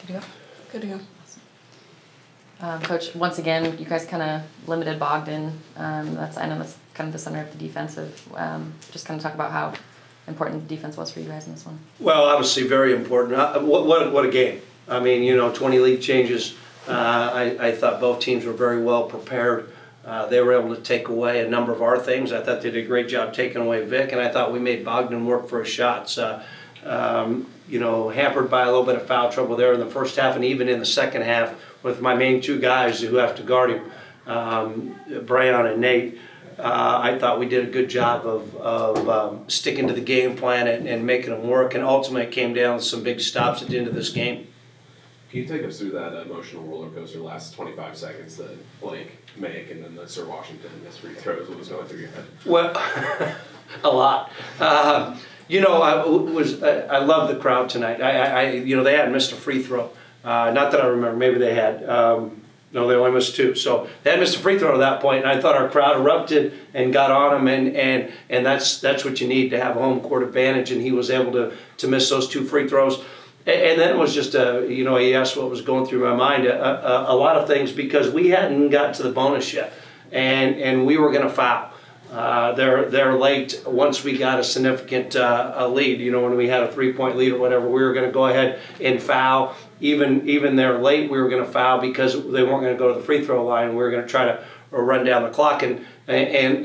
Good to go. Good to go. Coach, once again, you guys kind of limited Bogdan. I know that's kind of the center of the defensive. Just kind of talk about how important the defense was for you guys in this one. Well, obviously very important. What a game. I mean, 20 league changes. I thought both teams were very well prepared. They were able to take away a number of our things. I thought they did a great job taking away Vic, and I thought we made Bogdan work for his shots. Hampered by a little bit of foul trouble there in the first half and even in the second half with my main two guys who have to guard him, Brian and Nate. I thought we did a good job of sticking to the game plan and making them work, and ultimately it came down to some big stops at the end of this game. Can you take us through that emotional roller coaster last 25 seconds that Blake make and then the Sir Washington missed free throws? What was going through your head? Well, a lot. I love the crowd tonight. They hadn't missed a free throw. Not that I remember. Maybe they had. No, they only missed two. So they had missed a free throw at that point, and I thought our crowd erupted and got on them, and that's what you need to have a home court advantage. And he was able to miss those two free throws. And then it was just he asked what was going through my mind. A lot of things because we hadn't got to the bonus yet, and we were going to foul. They're late once we got a significant lead. When we had a 3-point lead or whatever, we were going to go ahead and foul. Even they're late, we were going to foul because they weren't going to go to the free throw line. We were going to try to run down the clock, and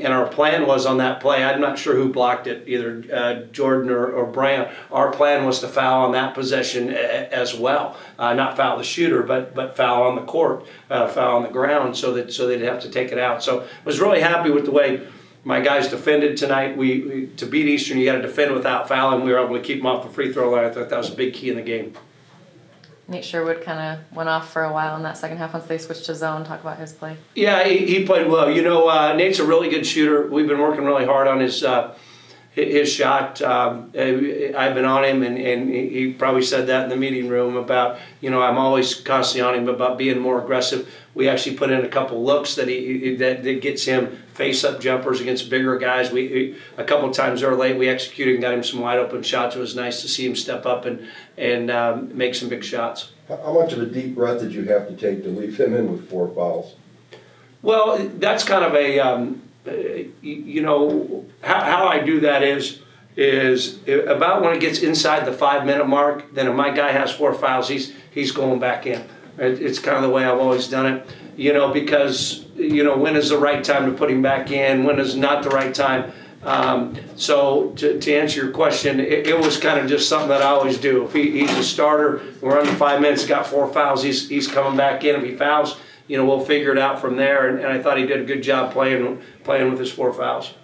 our plan was on that play. I'm not sure who blocked it, either Jordan or Brian. Our plan was to foul on that possession as well, not foul the shooter, but foul on the court, foul on the ground, so they'd have to take it out. So I was really happy with the way my guys defended tonight. We to beat Eastern, you got to defend without fouling. We were able to keep them off the free throw line. I thought that was a big key in the game. Nate Sherwood kind of went off for a while in that second half once they switched to zone. Talk about his play. Yeah, he played well. Nate's a really good shooter. We've been working really hard on his shot. I've been on him, and he probably said that in the meeting room about, I'm always constantly on him about being more aggressive. We actually put in a couple looks that gets him face-up jumpers against bigger guys. We a couple of times they're late. We executed and got him some wide-open shots. It was nice to see him step up and make some big shots. How much of a deep breath did you have to take to leave him in with 4 fouls? Well, that's kind of a, how I do that is about when it gets inside the 5-minute mark, then if my guy has 4 fouls, he's going back in. It's kind of the way I've always done it, because, when is the right time to put him back in, when is not the right time. So to answer your question, it was kind of just something that I always do. If he's a starter, we're under 5 minutes, got 4 fouls, he's coming back in. If he fouls, we'll figure it out from there. And I thought he did a good job playing with his 4 fouls.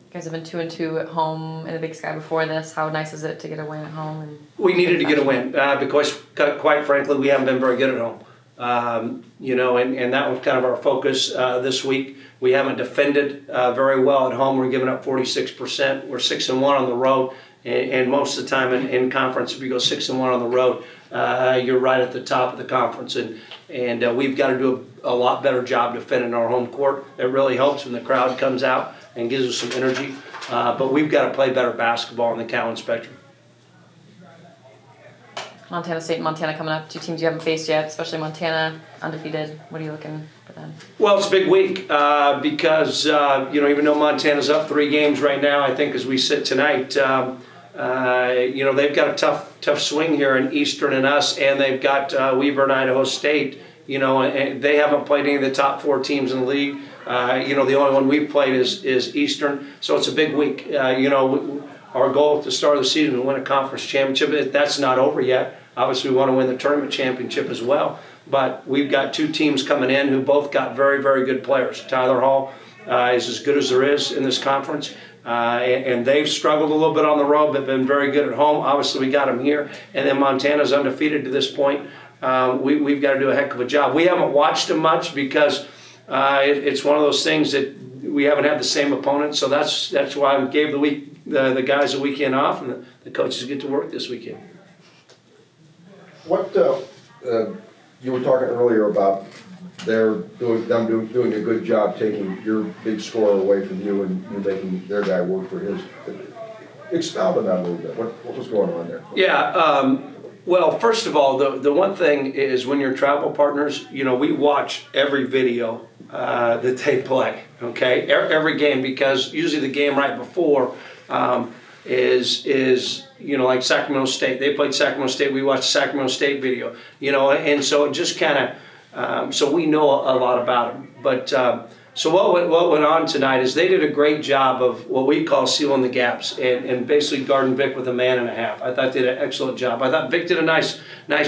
You guys have been 2-2 at home in the Big Sky before this. How nice is it to get a win at home? We needed to get a win because, quite frankly, we haven't been very good at home. And that was kind of our focus this week. We haven't defended very well at home. We're giving up 46%. We're 6-1 on the road, and most of the time in conference, if you go 6-1 on the road, you're right at the top of the conference. And we've got to do a lot better job defending our home court. It really helps when the crowd comes out and gives us some energy. But we've got to play better basketball in the Cowan Spectrum. Montana State and Montana coming up, 2 teams you haven't faced yet, especially Montana, undefeated. What are you looking for them? Well, it's a big week because, even though Montana's up 3 games right now, I think as we sit tonight, they've got a tough swing here in Eastern and us, and they've got Weber and Idaho State, and they haven't played any of the top 4 teams in the league. The only one we've played is Eastern, so it's a big week. Our goal at the start of the season was to win a conference championship. That's not over yet. Obviously, we want to win the tournament championship as well. But we've got 2 teams coming in who both got very, very good players. Tyler Hall is as good as there is in this conference. And they've struggled a little bit on the road, but been very good at home. Obviously, we got them here. And then Montana's undefeated to this point. We've got to do a heck of a job. We haven't watched them much because it's one of those things that we haven't had the same opponent. So that's why I gave the guys a weekend off, and the coaches get to work this weekend. What you were talking earlier about doing a good job taking your big scorer away from you and you making their guy work for his. Expound on that a little bit. What was going on there? Yeah, Well, first of all, the one thing is when you're travel partners, we watch every video that they play, okay? Every game, because usually the game right before is like Sacramento State. They played Sacramento State. We watched the Sacramento State video, and so it just kind of, so we know a lot about them. But so what went on tonight is they did a great job of what we call sealing the gaps and basically guarding Vic with a man and a half. I thought they did an excellent job. I thought Vic did a nice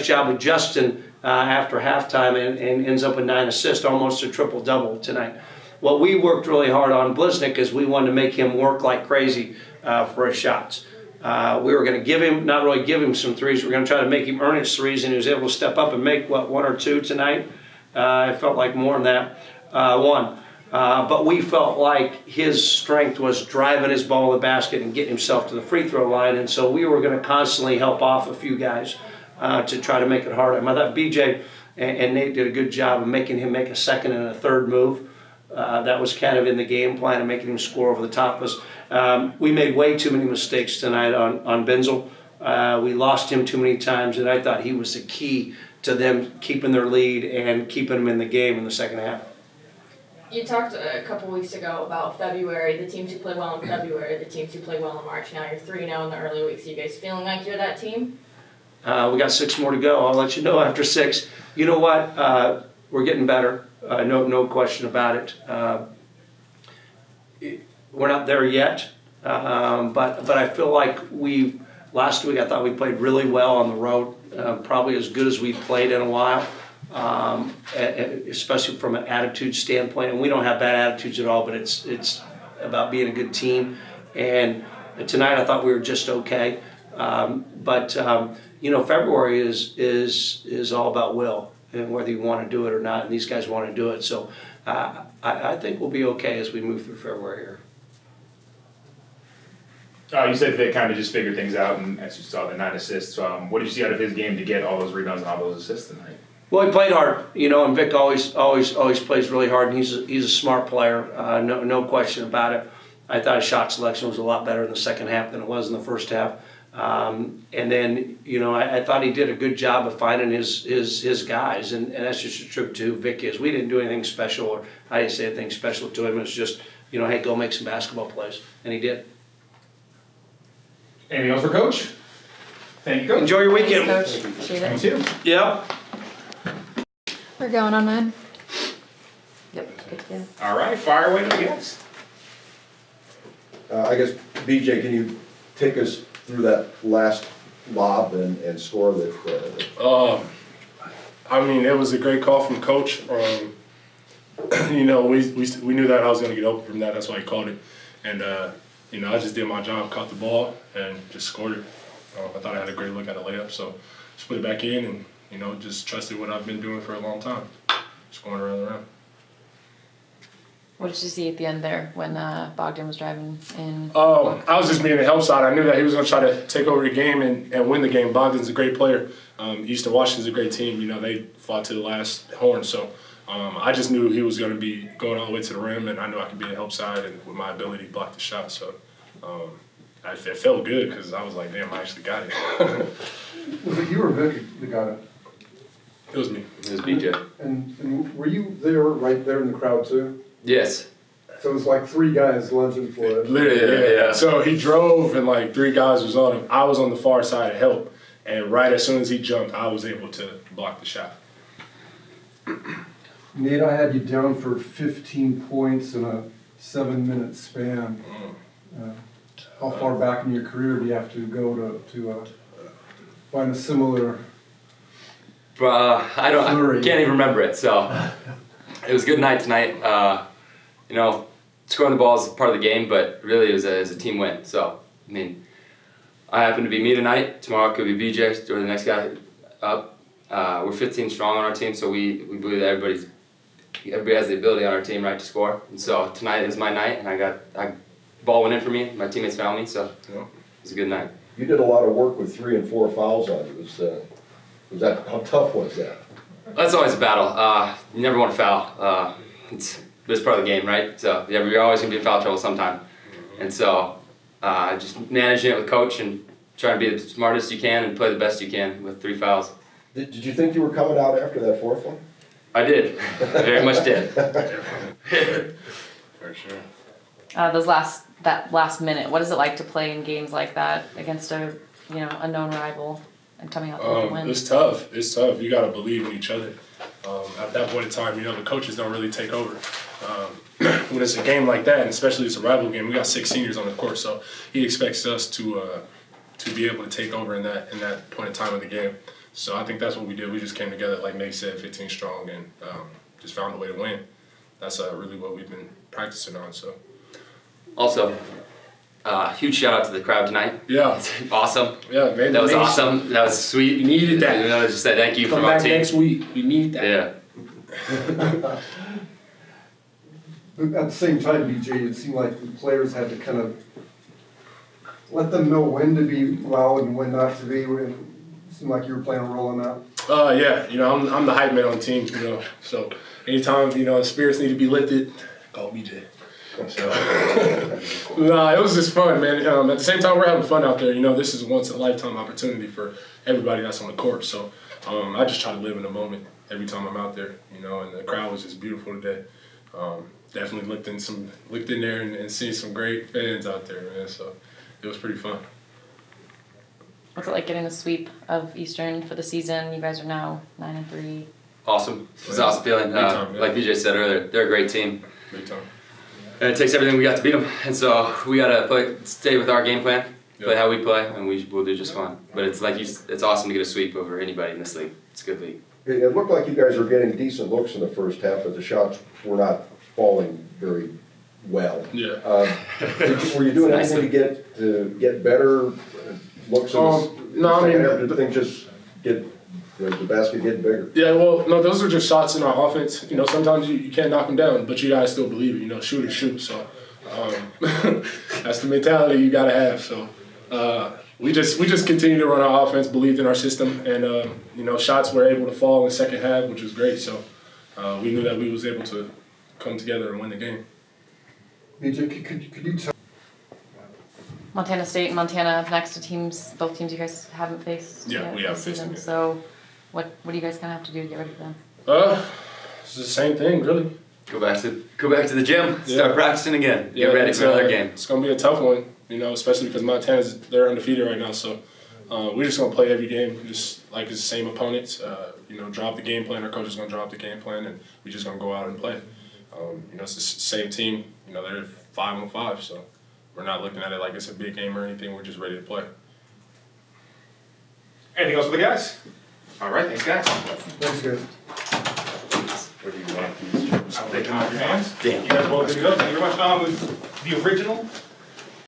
job with Justin after halftime and ends up with 9 assists, almost a triple-double tonight. What we worked really hard on Bliznick is we wanted to make him work like crazy for his shots. We were going to not really give him some threes. We were going to try to make him earn his threes, and he was able to step up and make, 1 or 2 tonight? It felt like more than that. 1. But we felt like his strength was driving his ball to the basket and getting himself to the free throw line, and so we were going to constantly help off a few guys to try to make it harder. I thought BJ and Nate did a good job of making him make a second and a third move. That was kind of in the game plan of making him score over the top of us. We made way too many mistakes tonight on Benzel. We lost him too many times, and I thought he was the key to them keeping their lead and keeping them in the game in the second half. You talked a couple weeks ago about February, the teams who played well in February, the teams who played well in March. Now you're 3-0 in the early weeks. Are you guys feeling like you're that team? We got 6 more to go. I'll let you know after 6. You know what? We're getting better. No question about it. We're not there yet, but I feel like last week I thought we played really well on the road, probably as good as we've played in a while. Especially from an attitude standpoint, and we don't have bad attitudes at all, but it's about being a good team. And tonight I thought we were just okay, but February is all about will and whether you want to do it or not, and these guys want to do it. So I think we'll be okay as we move through February here. You said Vic kind of just figured things out, and as you saw, the 9 assists. What did you see out of his game to get all those rebounds and all those assists tonight? Well, he played hard, and Vic always plays really hard, and he's a smart player, no question about it. I thought his shot selection was a lot better in the second half than it was in the first half. And then, I thought he did a good job of finding his guys, and that's just a tribute to who Vic is. We didn't do anything special, or I didn't say anything special to him. It was just, hey, go make some basketball plays, and he did. Anything else for Coach? Thank you, Coach. Enjoy your weekend. Thanks, Coach. Appreciate it. Thank you. Yeah. We're going on mine. Yep, good to go. All right, fire away to the guys. I guess, BJ, can you take us through that last lob and score that? I mean, it was a great call from Coach. We knew that I was going to get open from that. That's why he called it. And, I just did my job, caught the ball, and just scored it. I thought I had a great look at a layup, so just put it back in and, just trusted what I've been doing for a long time, just going around and around. What did you see at the end there when Bogdan was driving in? I was just being the help side. I knew that he was going to try to take over the game and win the game. Bogdan's a great player. Eastern Washington's a great team. They fought to the last horn. So I just knew he was going to be going all the way to the rim, and I knew I could be the help side and with my ability to block the shot. So it felt good because I was like, damn, I actually got it. Was it you or Vic that got it? It was me. It was BJ. And were you there, right there in the crowd too? Yes. So it was like 3 guys lunging for it. Literally, Yeah. So he drove and like 3 guys was on him. I was on the far side to help. And right as soon as he jumped, I was able to block the shot. Nate, I had you down for 15 points in a 7-minute span. How far back in your career do you have to go to find a similar? I can't even remember it. So it was a good night tonight. Scoring the ball is part of the game, but really it was a team win. So I happen to be me tonight. Tomorrow it could be BJ or the next guy up. We're 15 strong on our team, so we believe that everybody has the ability on our team, right, to score. And so tonight is my night, and I ball went in for me. My teammates found me, so it was a good night. You did a lot of work with 3 and 4 fouls on you. How tough was that? That's always a battle. You never want to foul. It's part of the game, right? So you're always going to be in foul trouble sometime. And so just managing it with coach and trying to be the smartest you can and play the best you can with 3 fouls. Did you think you were coming out after that fourth one? I did, very much did. For sure. That last minute, what is it like to play in games like that against a a known rival and coming out with a win? It's tough. It's tough. You got to believe in each other. At that point in time, the coaches don't really take over. When it's a game like that, and especially it's a rival game, we got 6 seniors on the court, so he expects us to be able to take over in that point in time of the game. So I think that's what we did. We just came together, like Nate said, 15 strong, and just found a way to win. That's really what we've been practicing on. So. Also, huge shout out to the crowd tonight. Yeah. Awesome. Yeah, man. That was awesome. That was sweet. We needed that. I just said thank you Come from our back team. next week. We need that. Yeah. But at the same time, BJ, it seemed like the players had to kind of let them know when to be loud and when not to be. It seemed like you were playing a role in that. Yeah. I'm the hype man on the team. So anytime the spirits need to be lifted, call BJ. So, nah, it was just fun, man. At the same time, we're having fun out there. This is a once-in-a-lifetime opportunity for everybody that's on the court. So, I just try to live in the moment every time I'm out there. And the crowd was just beautiful today. Definitely looked in there and seen some great fans out there, man. So, it was pretty fun. What's it like getting a sweep of Eastern for the season? You guys are now 9-3. Awesome. It's an awesome feeling. Time, yeah. Like BJ said earlier, they're a great team. Big time. And it takes everything we got to beat them. And so we got to stay with our game plan, play how we play, and we'll do just fine. But it's it's awesome to get a sweep over anybody in this league. It's a good league. It looked like you guys were getting decent looks in the first half, but the shots were not falling very well. Yeah. Were you doing anything to get better looks in No, I mean, did things just get the basket getting bigger? Yeah, well, no, those are just shots in our offense. Sometimes you can't knock them down, but you gotta still believe it. Shoot or shoot. So that's the mentality you gotta have. So we just continue to run our offense, believed in our system, and shots were able to fall in the second half, which was great. So we knew that we was able to come together and win the game. BJ, could you tell? Montana State and Montana up next to both teams you guys haven't faced Yeah, yet we haven't this faced season. them yet. So what do you guys kind of have to do to get ready for them? It's the same thing, really. Go back to the gym. Yeah. Start practicing again. Get ready for another game. It's gonna be a tough one, especially because they're undefeated right now. So we're just gonna play every game, just like it's the same opponents. Drop the game plan. Our coach is gonna drop the game plan, and we're just gonna go out and play. It's the same team. They're 5-on-5, so we're not looking at it like it's a big game or anything. We're just ready to play. Anything else for the guys? All right, thanks, guys. Thanks, guys. What do you want? I'll take them off your hands. Yeah. You guys both good to go. Thank you very much. The original